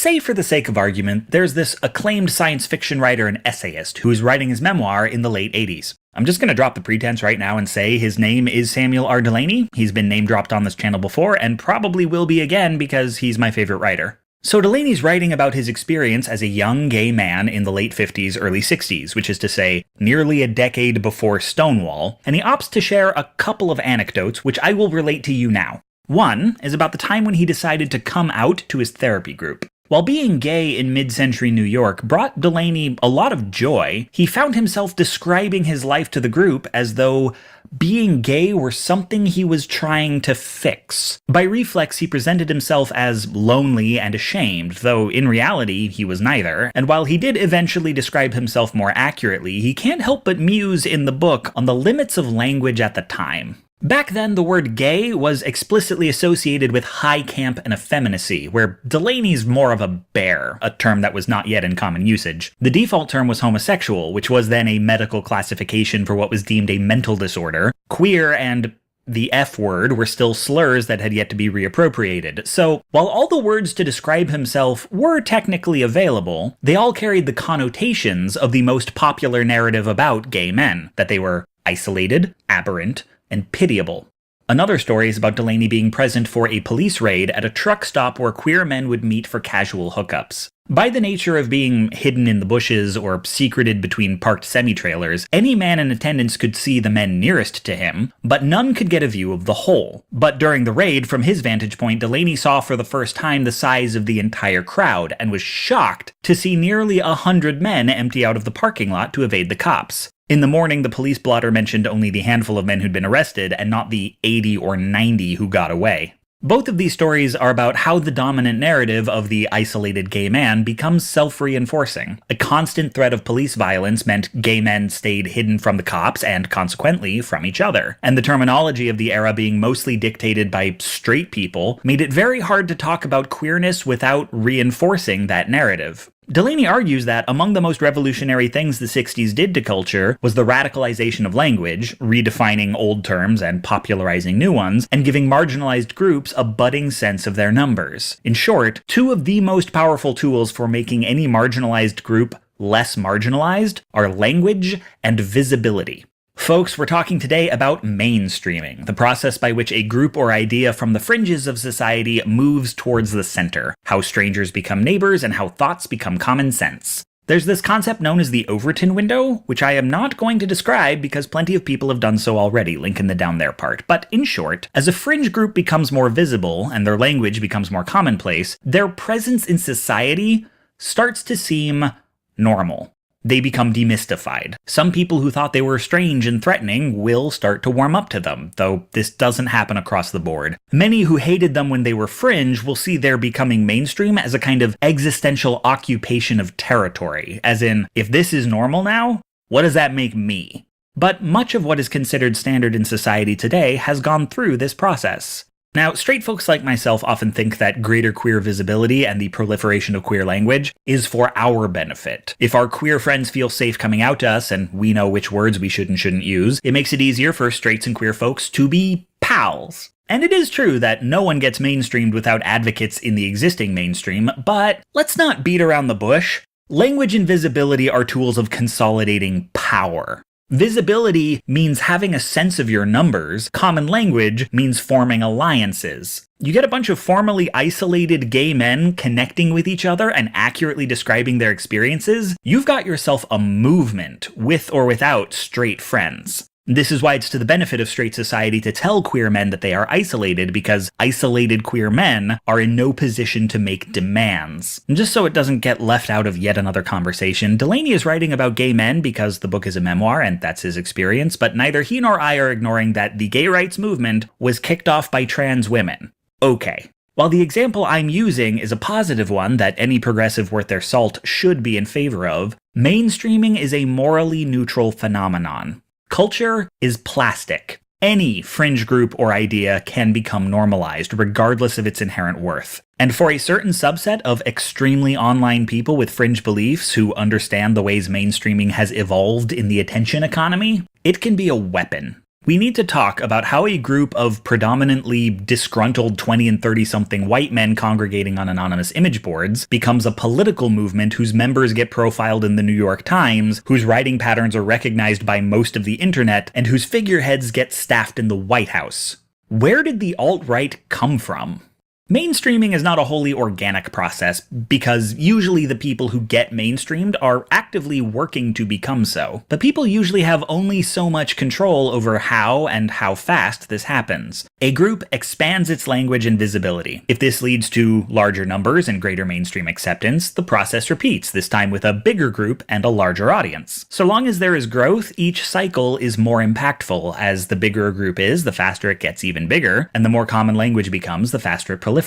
Say for the sake of argument, there's this acclaimed science fiction writer and essayist who's writing his memoir in the late 80s. I'm just going to drop the pretense right now and say his name is Samuel R. Delany. He's been name dropped on this channel before and probably will be again because he's my favorite writer. So Delany's writing about his experience as a young gay man in the late 50s, early 60s, which is to say, nearly a decade before Stonewall, and he opts to share a couple of anecdotes which I will relate to you now. One is about the time when he decided to come out to his therapy group. While being gay in mid-century New York brought Delany a lot of joy, he found himself describing his life to the group as though being gay were something he was trying to fix. By reflex, he presented himself as lonely and ashamed, though in reality he was neither, and while he did eventually describe himself more accurately, he can't help but muse in the book on the limits of language at the time. Back then, the word gay was explicitly associated with high camp and effeminacy, where Delany's more of a bear, a term that was not yet in common usage. The default term was homosexual, which was then a medical classification for what was deemed a mental disorder. Queer and the F word were still slurs that had yet to be reappropriated. So, while all the words to describe himself were technically available, they all carried the connotations of the most popular narrative about gay men, that they were isolated, aberrant, and pitiable. Another story is about Delany being present for a police raid at a truck stop where queer men would meet for casual hookups. By the nature of being hidden in the bushes or secreted between parked semi-trailers, any man in attendance could see the men nearest to him, but none could get a view of the whole. But during the raid, from his vantage point, Delany saw for the first time the size of the entire crowd, and was shocked to see nearly 100 men empty out of the parking lot to evade the cops. In the morning, the police blotter mentioned only the handful of men who'd been arrested, and not the 80 or 90 who got away. Both of these stories are about how the dominant narrative of the isolated gay man becomes self-reinforcing. A constant threat of police violence meant gay men stayed hidden from the cops and, consequently, from each other. And the terminology of the era being mostly dictated by straight people made it very hard to talk about queerness without reinforcing that narrative. Delany argues that among the most revolutionary things the 60s did to culture was the radicalization of language, redefining old terms and popularizing new ones, and giving marginalized groups a budding sense of their numbers. In short, two of the most powerful tools for making any marginalized group less marginalized are language and visibility. Folks, we're talking today about mainstreaming, the process by which a group or idea from the fringes of society moves towards the center, how strangers become neighbors, and how thoughts become common sense. There's this concept known as the Overton window, which I am not going to describe because plenty of people have done so already, link in the down there part. But in short, as a fringe group becomes more visible and their language becomes more commonplace, their presence in society starts to seem normal. They become demystified. Some people who thought they were strange and threatening will start to warm up to them, though this doesn't happen across the board. Many who hated them when they were fringe will see their becoming mainstream as a kind of existential occupation of territory, as in, if this is normal now, what does that make me? But much of what is considered standard in society today has gone through this process. Now, straight folks like myself often think that greater queer visibility and the proliferation of queer language is for our benefit. If our queer friends feel safe coming out to us and we know which words we should and shouldn't use, it makes it easier for straights and queer folks to be pals. And it is true that no one gets mainstreamed without advocates in the existing mainstream, but let's not beat around the bush. Language and visibility are tools of consolidating power. Visibility means having a sense of your numbers. Common language means forming alliances. You get a bunch of formally isolated gay men connecting with each other and accurately describing their experiences. You've got yourself a movement, with or without straight friends. This is why it's to the benefit of straight society to tell queer men that they are isolated, because isolated queer men are in no position to make demands. And just so it doesn't get left out of yet another conversation, Delany is writing about gay men because the book is a memoir and that's his experience, but neither he nor I are ignoring that the gay rights movement was kicked off by trans women. Okay. While the example I'm using is a positive one that any progressive worth their salt should be in favor of, mainstreaming is a morally neutral phenomenon. Culture is plastic. Any fringe group or idea can become normalized, regardless of its inherent worth. And for a certain subset of extremely online people with fringe beliefs who understand the ways mainstreaming has evolved in the attention economy, it can be a weapon. We need to talk about how a group of predominantly disgruntled 20 and 30-something white men congregating on anonymous image boards becomes a political movement whose members get profiled in the New York Times, whose writing patterns are recognized by most of the internet, and whose figureheads get staffed in the White House. Where did the alt-right come from? Mainstreaming is not a wholly organic process, because usually the people who get mainstreamed are actively working to become so. But people usually have only so much control over how and how fast this happens. A group expands its language and visibility. If this leads to larger numbers and greater mainstream acceptance, the process repeats, this time with a bigger group and a larger audience. So long as there is growth, each cycle is more impactful. As the bigger a group is, the faster it gets even bigger, and the more common language becomes, the faster it proliferates.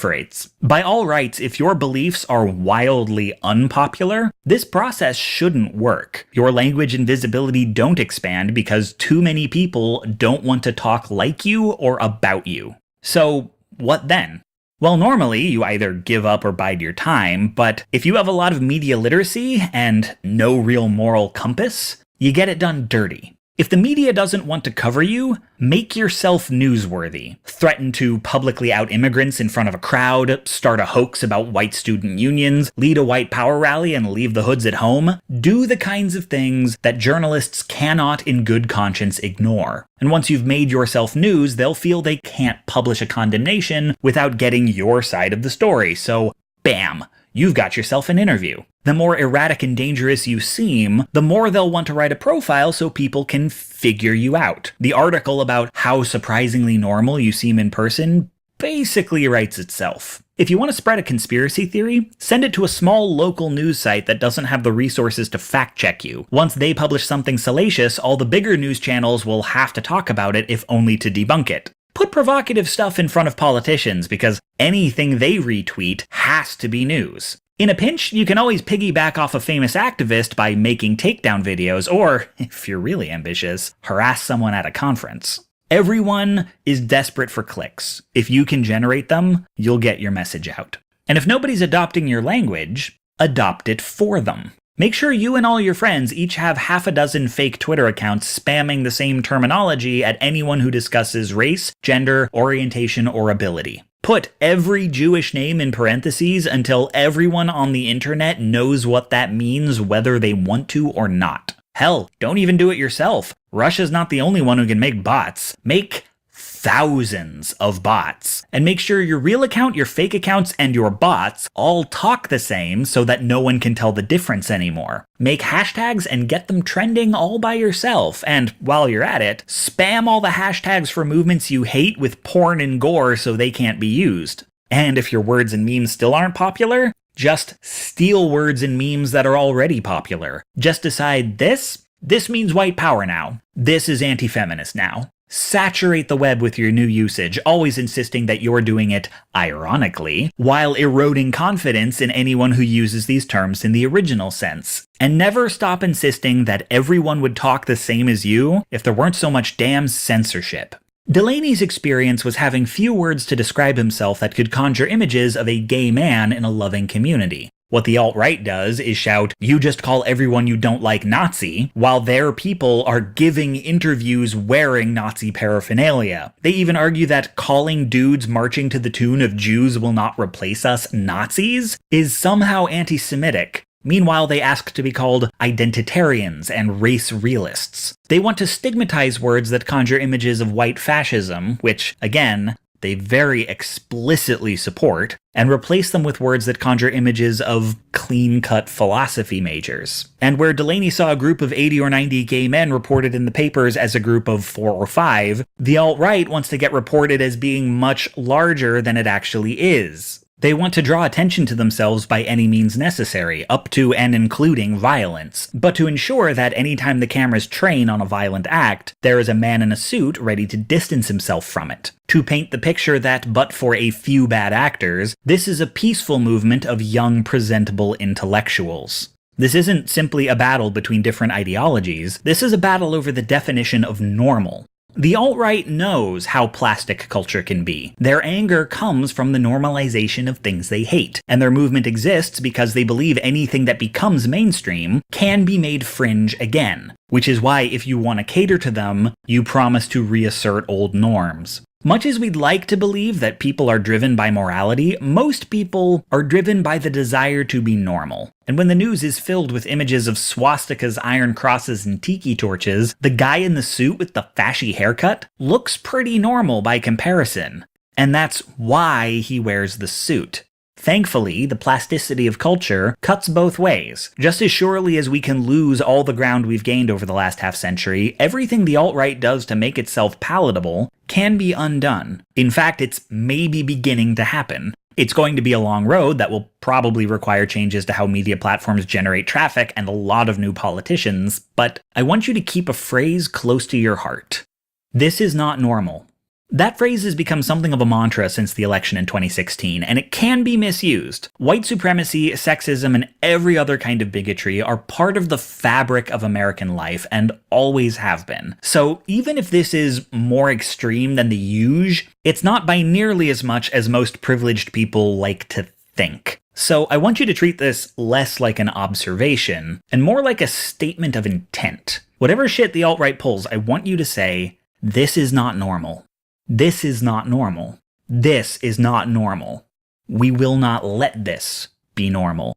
By all rights, if your beliefs are wildly unpopular, this process shouldn't work. Your language and visibility don't expand because too many people don't want to talk like you or about you. So, what then? Well, normally you either give up or bide your time, but if you have a lot of media literacy and no real moral compass, you get it done dirty. If the media doesn't want to cover you, make yourself newsworthy. Threaten to publicly out immigrants in front of a crowd, start a hoax about white student unions, lead a white power rally and leave the hoods at home. Do the kinds of things that journalists cannot in good conscience ignore. And once you've made yourself news, they'll feel they can't publish a condemnation without getting your side of the story. So, bam! You've got yourself an interview. The more erratic and dangerous you seem, the more they'll want to write a profile so people can figure you out. The article about how surprisingly normal you seem in person basically writes itself. If you want to spread a conspiracy theory, send it to a small local news site that doesn't have the resources to fact-check you. Once they publish something salacious, all the bigger news channels will have to talk about it if only to debunk it. Put provocative stuff in front of politicians, because anything they retweet has to be news. In a pinch, you can always piggyback off a famous activist by making takedown videos, or, if you're really ambitious, harass someone at a conference. Everyone is desperate for clicks. If you can generate them, you'll get your message out. And if nobody's adopting your language, adopt it for them. Make sure you and all your friends each have half a dozen fake Twitter accounts spamming the same terminology at anyone who discusses race, gender, orientation, or ability. Put every Jewish name in parentheses until everyone on the internet knows what that means whether they want to or not. Hell, don't even do it yourself. Russia's not the only one who can make bots. Make thousands of bots. And make sure your real account, your fake accounts, and your bots all talk the same so that no one can tell the difference anymore. Make hashtags and get them trending all by yourself. And while you're at it, spam all the hashtags for movements you hate with porn and gore so they can't be used. And if your words and memes still aren't popular, just steal words and memes that are already popular. Just decide this means white power now. This is anti-feminist now. Saturate the web with your new usage, always insisting that you're doing it ironically, while eroding confidence in anyone who uses these terms in the original sense. And never stop insisting that everyone would talk the same as you if there weren't so much damn censorship. Delaney's experience was having few words to describe himself that could conjure images of a gay man in a loving community. What the alt-right does is shout, "You just call everyone you don't like Nazi," while their people are giving interviews wearing Nazi paraphernalia. They even argue that calling dudes marching to the tune of "Jews will not replace us" Nazis is somehow anti-Semitic. Meanwhile, they ask to be called identitarians and race realists. They want to stigmatize words that conjure images of white fascism, which, again, they very explicitly support, and replace them with words that conjure images of clean-cut philosophy majors. And where Delaney saw a group of 80 or 90 gay men reported in the papers as a group of 4 or 5, the alt-right wants to get reported as being much larger than it actually is. They want to draw attention to themselves by any means necessary, up to and including violence, but to ensure that anytime the cameras train on a violent act, there is a man in a suit ready to distance himself from it. To paint the picture that, but for a few bad actors, this is a peaceful movement of young, presentable intellectuals. This isn't simply a battle between different ideologies, this is a battle over the definition of normal. The alt-right knows how plastic culture can be. Their anger comes from the normalization of things they hate, and their movement exists because they believe anything that becomes mainstream can be made fringe again, which is why if you want to cater to them, you promise to reassert old norms. Much as we'd like to believe that people are driven by morality, most people are driven by the desire to be normal. And when the news is filled with images of swastikas, iron crosses, and tiki torches, the guy in the suit with the fashy haircut looks pretty normal by comparison. And that's why he wears the suit. Thankfully, the plasticity of culture cuts both ways. Just as surely as we can lose all the ground we've gained over the last half-century, everything the alt-right does to make itself palatable can be undone. In fact, it's maybe beginning to happen. It's going to be a long road that will probably require changes to how media platforms generate traffic and a lot of new politicians, but I want you to keep a phrase close to your heart. This is not normal. That phrase has become something of a mantra since the election in 2016, and it can be misused. White supremacy, sexism, and every other kind of bigotry are part of the fabric of American life and always have been. So even if this is more extreme than the usual, it's not by nearly as much as most privileged people like to think. So I want you to treat this less like an observation and more like a statement of intent. Whatever shit the alt-right pulls, I want you to say, this is not normal. This is not normal. This is not normal. We will not let this be normal.